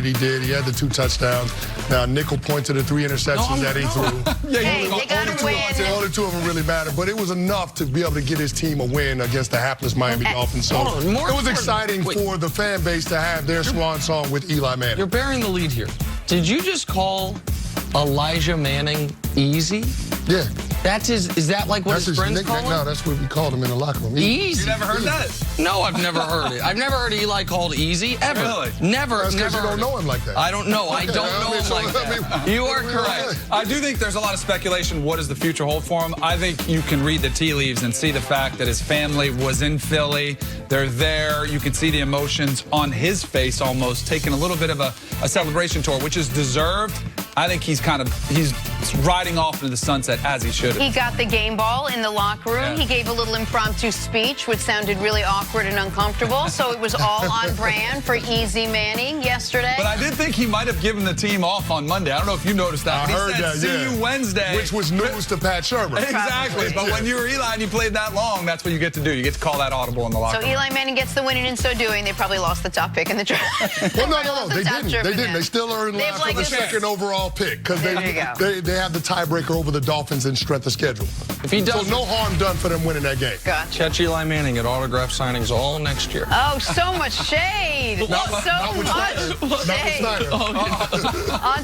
He did. He had the 2 touchdowns. Now, Nickel pointed to the 3 interceptions that he threw. Hey, they got to win. Only 2 of them really mattered, but it was enough to be able to get his team a win against the hapless Miami Dolphins. So it was exciting for the fan base to have their swan song with Eli Manning. You're bearing the lead here. Did you just call Elijah Manning easy? Yeah. That's is that like what his friends call him? No, that's what we called him in the locker room. Easy. You never heard that? No, I've never heard it. I've never heard Eli called easy, ever. Really? Never. That's because you don't know him like that. I don't know. I don't know him like that. You are correct. I do think there's a lot of speculation. What does the future hold for him? I think you can read the tea leaves and see the fact that his family was in Philly. They're there. You can see the emotions on his face almost, taking a little bit of a celebration tour, which is deserved. I think he's riding off into the sunset as he should have. He got the game ball in the locker room. Yeah. He gave a little impromptu speech, which sounded really awkward and uncomfortable. So it was all on brand for Easy Manning yesterday. But I did think he might have given the team off on Monday. I don't know if you noticed that. I heard that, See you Wednesday. Which was news to Pat Shurmur. Exactly. But when you were Eli and you played that long, that's what you get to do. You get to call that audible in the locker room. So Eli Manning gets the win, and in so doing, they probably lost the top pick in the draft. Well, no. They didn't. They still earned last for the second overall pick because they have the tiebreaker over the Dolphins in strength of schedule. If he does, so no harm done for them winning that game. Gotcha. Catch Eli Manning at autograph signings all next year. Oh, so much shade. On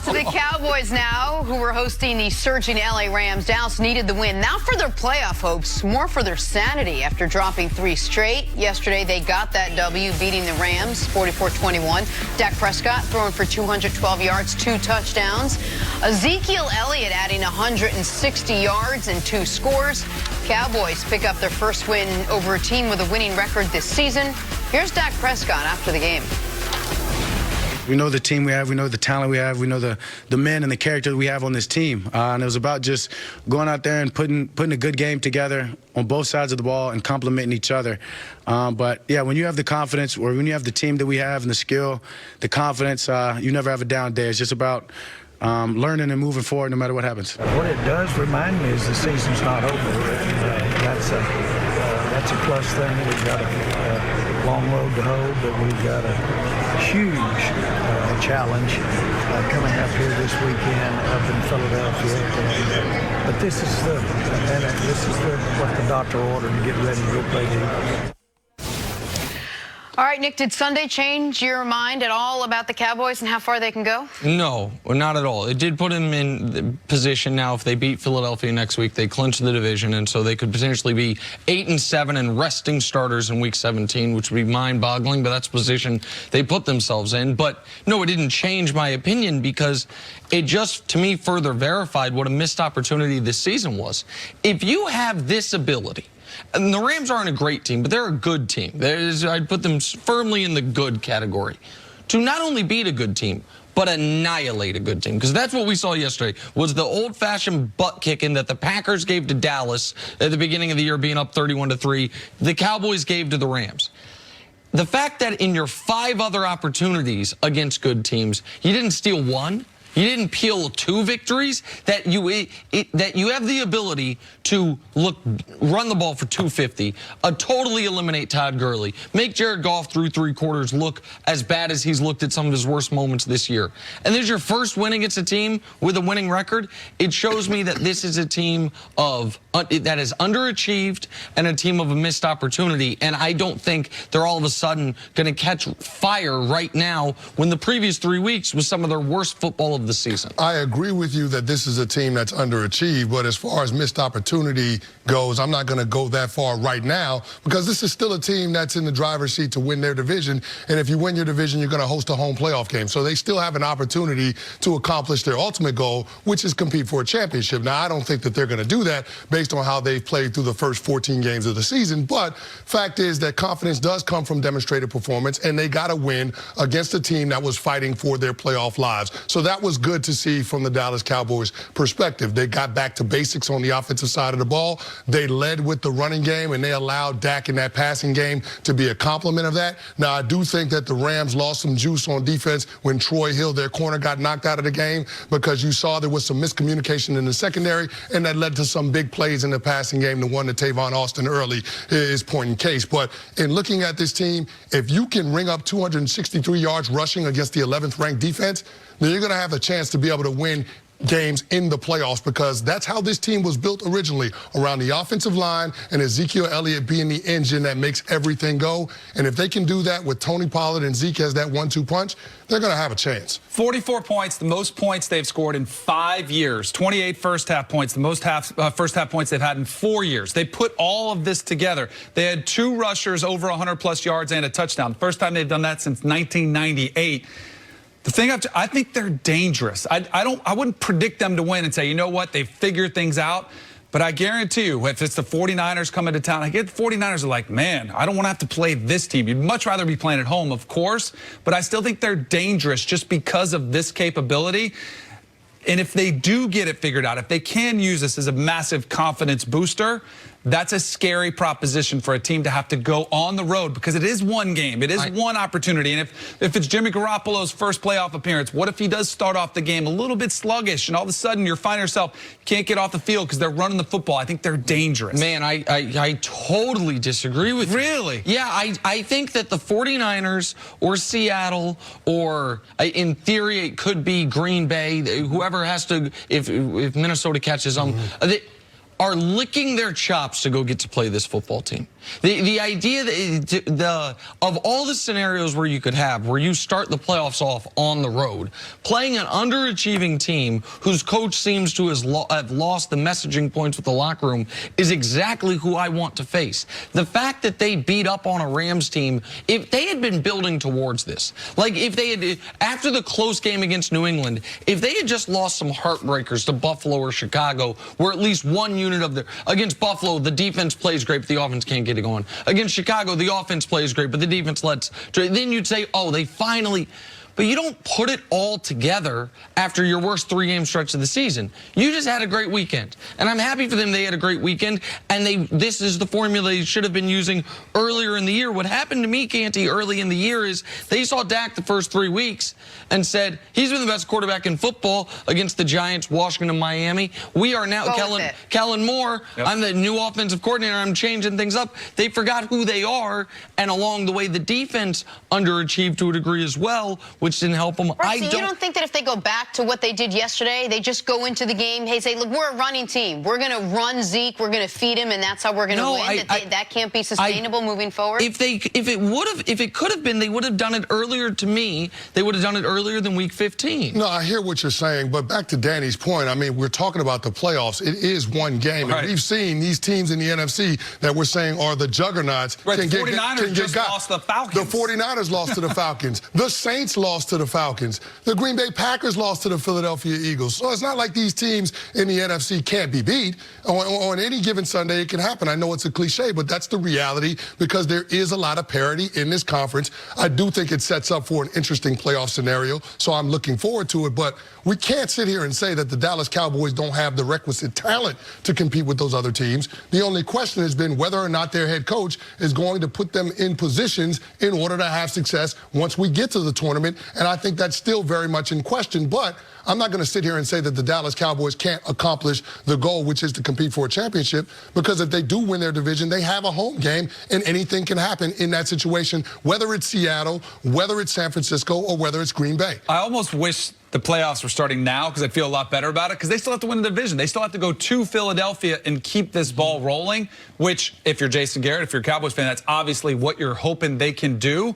to the Cowboys now, who were hosting the surging LA Rams. Dallas needed the win, not for their playoff hopes, more for their sanity after dropping 3 straight. Yesterday, they got that W, beating the Rams 44-21. Dak Prescott throwing for 212 yards, 2 touchdowns. Ezekiel Elliott adding 160 yards and 2 scores. Cowboys pick up their first win over a team with a winning record this season. Here's Dak Prescott after the game. We know the team we have, we know the talent we have, we know the men and the character we have on this team. And it was about just going out there and putting a good game together on both sides of the ball and complementing each other. But, yeah, when you have the confidence or when you have the team that we have and the skill, the confidence, you never have a down day. It's just about learning and moving forward no matter what happens. What it does remind me is the season's not over. That's a plus thing. We've got a long road to hoe, but we've got a huge challenge coming up here this weekend up in Philadelphia. But this is what the doctor ordered to get ready to go play defense. All right, Nick, did Sunday change your mind at all about the Cowboys and how far they can go? No, not at all. It did put them in the position now. If they beat Philadelphia next week, they clinch the division, and so they could potentially be 8-7 and resting starters in Week 17, which would be mind-boggling, but that's the position they put themselves in. But, no, it didn't change my opinion because it just, to me, further verified what a missed opportunity this season was. If you have this ability, and the Rams aren't a great team, but they're a good team. I'd put them firmly in the good category. To not only beat a good team, but annihilate a good team. Because that's what we saw yesterday, was the old-fashioned butt-kicking that the Packers gave to Dallas at the beginning of the year, being up 31-3. The Cowboys gave to the Rams. The fact that in your 5 other opportunities against good teams, you didn't steal 1, you didn't peel 2 victories, that you have the ability to run the ball for 250, totally eliminate Todd Gurley, make Jared Goff through 3 quarters look as bad as he's looked at some of his worst moments this year. And there's your first win against a team with a winning record. It shows me that this is a team that is underachieved and a team of a missed opportunity. And I don't think they're all of a sudden going to catch fire right now when the previous 3 weeks was some of their worst football of the season. I agree with you that this is a team that's underachieved, but as far as missed opportunity goes, I'm not going to go that far right now because this is still a team that's in the driver's seat to win their division, and if you win your division, you're going to host a home playoff game. So they still have an opportunity to accomplish their ultimate goal, which is compete for a championship. Now, I don't think that they're going to do that based on how they've played through the first 14 games of the season, but fact is that confidence does come from demonstrated performance, and they got to win against a team that was fighting for their playoff lives. So that was was good to see from the Dallas Cowboys perspective. They got back to basics on the offensive side of the ball. They led with the running game, and they allowed Dak in that passing game to be a complement of that. Now, I do think that the Rams lost some juice on defense when Troy Hill, their corner, got knocked out of the game, because you saw there was some miscommunication in the secondary, and that led to some big plays in the passing game. The one that Tavon Austin early is point in case. But in looking at this team, if you can ring up 263 yards rushing against the 11th ranked defense, then you're going to have a chance to be able to win games in the playoffs, because that's how this team was built originally, around the offensive line and Ezekiel Elliott being the engine that makes everything go. And if they can do that with Tony Pollard and Zeke as that 1-2 punch, they're going to have a chance. 44 points, the most points they've scored in 5 years. 28 first-half points, the most first-half points they've had in 4 years. They put all of this together. They had 2 rushers over 100-plus yards and a touchdown. First time they've done that since 1998. The thing I think they're dangerous. I wouldn't predict them to win and say, you know what, they figured things out. But I guarantee you, if it's the 49ers coming to town, I get the 49ers are like, man, I don't want to have to play this team. You'd much rather be playing at home, of course. But I still think they're dangerous just because of this capability. And if they do get it figured out, if they can use this as a massive confidence booster, that's a scary proposition for a team to have to go on the road, because it is one game. It is one opportunity. And if it's Jimmy Garoppolo's first playoff appearance, what if he does start off the game a little bit sluggish and all of a sudden you're finding yourself can't get off the field because they're running the football? I think they're dangerous. Man, I totally disagree with you. Really? Yeah, I think that the 49ers or Seattle, or in theory it could be Green Bay, whoever has to, if Minnesota catches them, they are licking their chops to go get to play this football team. The idea that of all the scenarios where you could have, where you start the playoffs off on the road, playing an underachieving team whose coach seems to have lost the messaging points with the locker room, is exactly who I want to face. The fact that they beat up on a Rams team, if they had been building towards this, like if they had, after the close game against New England, if they had just lost some heartbreakers to Buffalo or Chicago, where at least one unit of against Buffalo, the defense plays great, but the offense can't get it going. Against Chicago, the offense plays great, but the defense lets. Then you'd say, oh, they finally. But you don't put it all together after your worst 3-game stretch of the season. You just had a great weekend. And I'm happy for them they had a great weekend. And this is the formula they should have been using earlier in the year. What happened to me, Canty, early in the year is they saw Dak the first 3 weeks and said, he's been the best quarterback in football against the Giants, Washington, and Miami. We are now, Kellen Moore, yep. I'm the new offensive coordinator. I'm changing things up. They forgot who they are. And along the way, the defense underachieved to a degree as well, which didn't help them. Right, so you don't think that if they go back to what they did yesterday, they just go into the game, hey, say, look, we're a running team. We're going to run Zeke. We're going to feed him, and that's how we're going to win. That can't be sustainable moving forward? If it could have been, they would have done it earlier to me. They would have done it earlier than week 15. No, I hear what you're saying, but back to Danny's point, I mean, we're talking about the playoffs. It is one game. Right. And we've seen these teams in the NFC that we're saying are the juggernauts. Right, the 49ers just lost to the Falcons. The 49ers lost to the Falcons. The Saints lost to the Falcons. The Green Bay Packers lost to the Philadelphia Eagles. So it's not like these teams in the NFC can't be beat. On any given Sunday, it can happen. I know it's a cliche, but that's the reality, because there is a lot of parity in this conference. I do think it sets up for an interesting playoff scenario, so I'm looking forward to it. But we can't sit here and say that the Dallas Cowboys don't have the requisite talent to compete with those other teams. The only question has been whether or not their head coach is going to put them in positions in order to have success once we get to the tournament. And I think that's still very much in question. But I'm not going to sit here and say that the Dallas Cowboys can't accomplish the goal, which is to compete for a championship, because if they do win their division, they have a home game, and anything can happen in that situation, whether it's Seattle, whether it's San Francisco, or whether it's Green Bay. I almost wish the playoffs were starting now, because I feel a lot better about it, because they still have to win the division. They still have to go to Philadelphia and keep this ball rolling, which, if you're Jason Garrett, if you're a Cowboys fan, that's obviously what you're hoping they can do.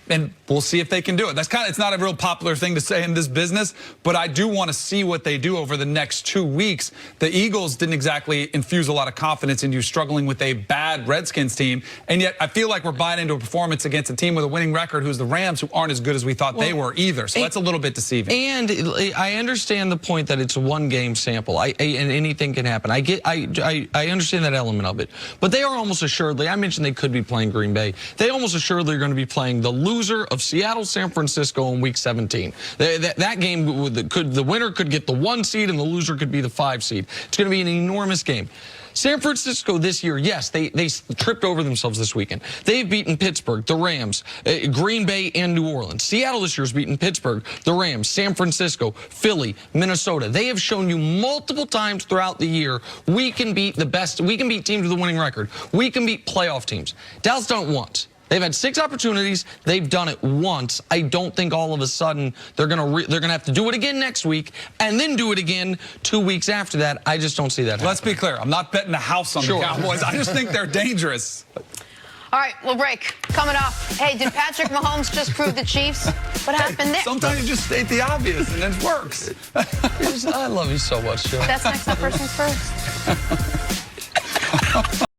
And we'll see if they can do it. It's not a real popular thing to say in this business, but I do want to see what they do over the next 2 weeks. The Eagles didn't exactly infuse a lot of confidence in you, struggling with a bad Redskins team. And yet I feel like we're buying into a performance against a team with a winning record who's the Rams, who aren't as good as we thought they were either. So that's a little bit deceiving. And I understand the point that it's a one-game sample, and anything can happen. I understand that element of it. But they are almost assuredly, I mentioned they could be playing Green Bay. They almost assuredly are going to be playing the loser of Seattle-San Francisco in Week 17. That game, the winner could get the 1 seed and the loser could be the 5 seed. It's going to be an enormous game. San Francisco this year, yes, they tripped over themselves this weekend. They've beaten Pittsburgh, the Rams, Green Bay, and New Orleans. Seattle this year has beaten Pittsburgh, the Rams, San Francisco, Philly, Minnesota. They have shown you multiple times throughout the year we can beat the best. We can beat teams with a winning record. We can beat playoff teams. Dallas done it once. They've had 6 opportunities. They've done it once. I don't think all of a sudden they're gonna have to do it again next week and then do it again 2 weeks after that. I just don't see that. Let's be clear. I'm not betting the house on the Cowboys. I just think they're dangerous. All right, we'll break. Coming up. Hey, did Patrick Mahomes just prove the Chiefs? What happened there? Sometimes you just state the obvious and it works. I love you so much, Joe. That's next up, First Things First.